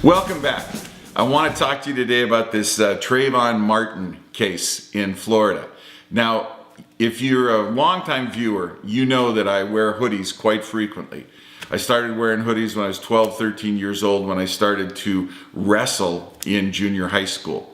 Welcome back. I want to talk to you today about this Trayvon Martin case in Florida. Now, if you're a longtime viewer, you know that I wear hoodies quite frequently. I started wearing hoodies when I was 12, 13 years old when I started to wrestle in junior high school.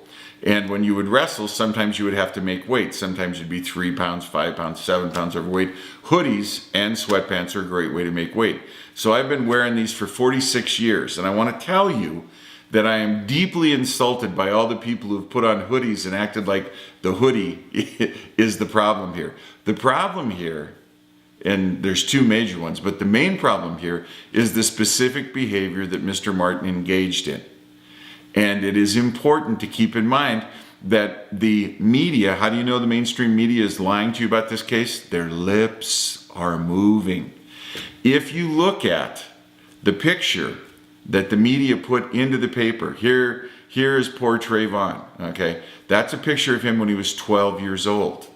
And when you would wrestle, sometimes you would have to make weight. Sometimes you'd be 3 pounds, 5 pounds, 7 pounds overweight. Hoodies and sweatpants are a great way to make weight. So I've been wearing these for 46 years. And I want to tell you that I am deeply insulted by all the people who've put on hoodies and acted like the hoodie is the problem here. The problem here, and there's two major ones, but the main problem here is the specific behavior that Mr. Martin engaged in. And it is important to keep in mind that the media, how do you know the mainstream media is lying to you about this case? Their lips are moving. If you look at the picture that the media put into the paper, here is poor Trayvon, okay? That's a picture of him when he was 12 years old.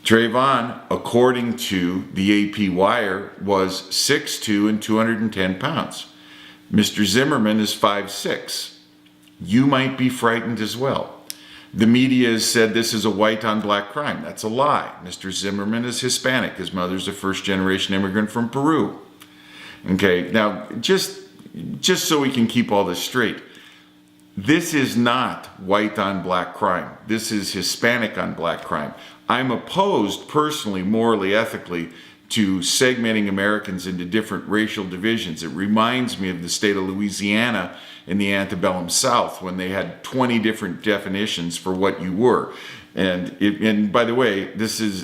Trayvon, according to the AP Wire, was 6'2" and 210 pounds. Mr. Zimmerman is 5'6". You might be frightened as well. The media has said this is a white on black crime. That's a lie. Mr. Zimmerman is Hispanic. His mother's a first-generation immigrant from Peru. Okay, now just so we can keep all this straight, this is not white on black crime. This is Hispanic on black crime. I'm opposed personally, morally, ethically, to segmenting Americans into different racial divisions. It reminds me of the state of Louisiana in the antebellum South when they had 20 different definitions for what you were. And by the way,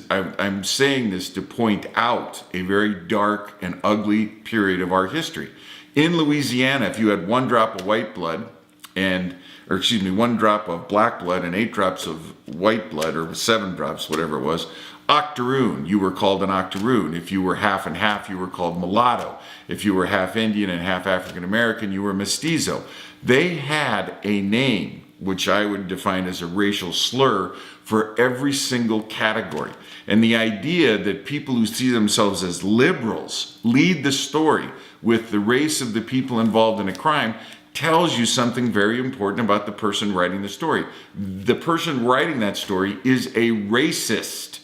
I'm saying this to point out a very dark and ugly period of our history. In Louisiana, if you had 1 drop of white blood or 1 drop of black blood and 8 drops of white blood, or 7 drops, whatever it was, octoroon, you were called an octoroon. If you were half and half, you were called mulatto. If you were half Indian and half African American, you were mestizo. They had a name, which I would define as a racial slur, for every single category. And the idea that people who see themselves as liberals lead the story with the race of the people involved in a crime tells you something very important about the person writing the story. The person writing that story is a racist.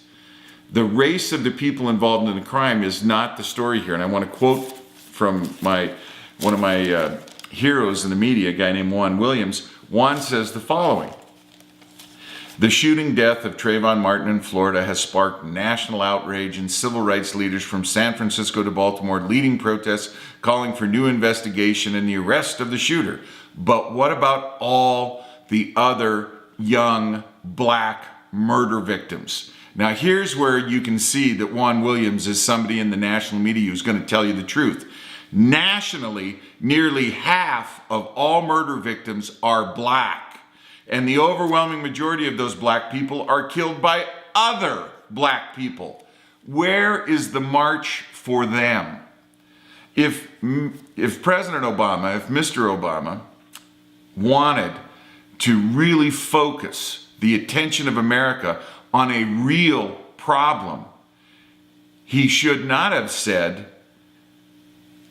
The race of the people involved in the crime is not the story here. And I want to quote from one of my heroes in the media, a guy named Juan Williams. Juan says the following: "The shooting death of Trayvon Martin in Florida has sparked national outrage, and civil rights leaders from San Francisco to Baltimore leading protests calling for new investigation and the arrest of the shooter. But what about all the other young black murder victims?" Now here's where you can see that Juan Williams is somebody in the national media who's going to tell you the truth. Nationally, nearly half of all murder victims are black. And the overwhelming majority of those black people are killed by other black people. Where is the march for them? If President Obama, if Mr. Obama wanted to really focus the attention of America on a real problem, he should not have said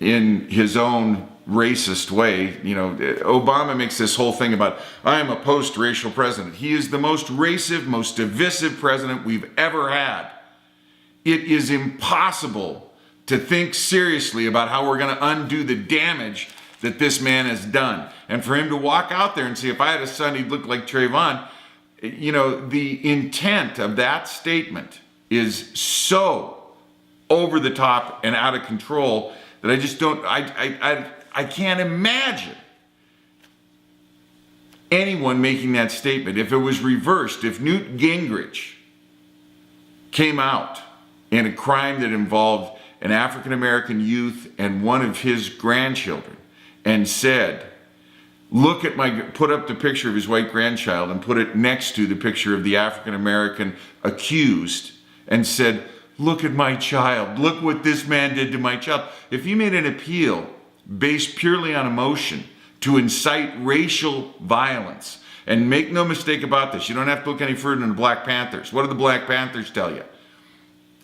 in his own racist way, Obama makes this whole thing about, I am a post-racial president. He is the most racist, most divisive president we've ever had. It is impossible to think seriously about how we're going to undo the damage that this man has done. And for him to walk out there and say, if I had a son, he'd look like Trayvon, the intent of that statement is so over the top and out of control that I just don't, I can't imagine anyone making that statement. If it was reversed, if Newt Gingrich came out in a crime that involved an African-American youth and one of his grandchildren and said, put up the picture of his white grandchild and put it next to the picture of the African-American accused and said, look at my child, look what this man did to my child. If he made an appeal based purely on emotion to incite racial violence, and make no mistake about this, you don't have to look any further than the Black Panthers. What do the Black Panthers tell you?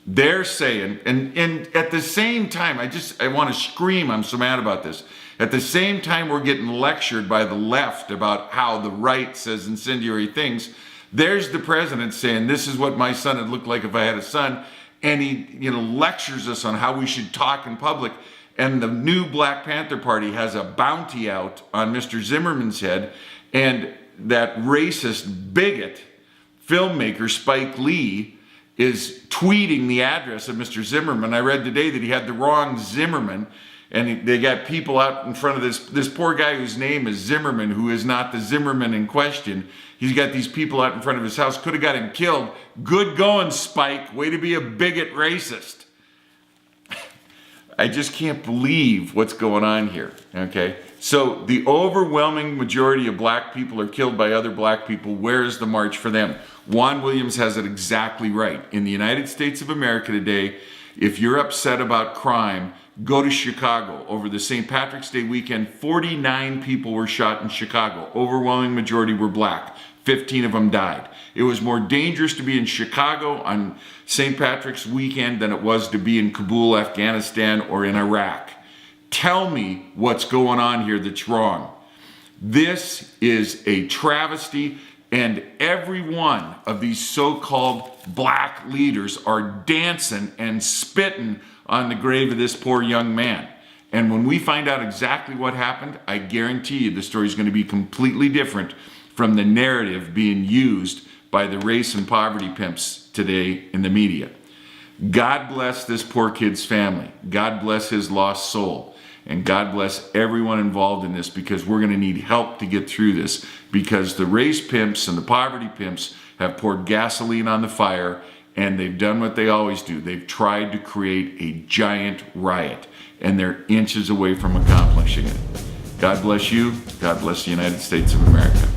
They're saying, and at the same time, I want to scream, I'm so mad about this. At the same time we're getting lectured by the left about how the right says incendiary things, there's the president saying, this is what my son would look like if I had a son. And he, lectures us on how we should talk in public. And the new Black Panther Party has a bounty out on Mr. Zimmerman's head. And that racist bigot filmmaker, Spike Lee, is tweeting the address of Mr. Zimmerman. I read today that he had the wrong Zimmerman. And they got people out in front of this poor guy whose name is Zimmerman, who is not the Zimmerman in question. He's got these people out in front of his house, could have got him killed. Good going, Spike. Way to be a bigot racist. I just can't believe what's going on here, okay? So the overwhelming majority of black people are killed by other black people. Where is the march for them? Juan Williams has it exactly right. In the United States of America today, if you're upset about crime, go to Chicago. Over the St. Patrick's Day weekend, 49 people were shot in Chicago. Overwhelming majority were black. 15 of them died. It was more dangerous to be in Chicago on St. Patrick's weekend than it was to be in Kabul, Afghanistan, or in Iraq. Tell me what's going on here that's wrong. This is a travesty, and every one of these so-called black leaders are dancing and spitting on the grave of this poor young man. And when we find out exactly what happened, I guarantee you the story is going to be completely different from the narrative being used by the race and poverty pimps today in the media. God bless this poor kid's family. God bless his lost soul. And God bless everyone involved in this, because we're going to need help to get through this, because the race pimps and the poverty pimps have poured gasoline on the fire, and they've done what they always do. They've tried to create a giant riot, and they're inches away from accomplishing it. God bless you. God bless the United States of America.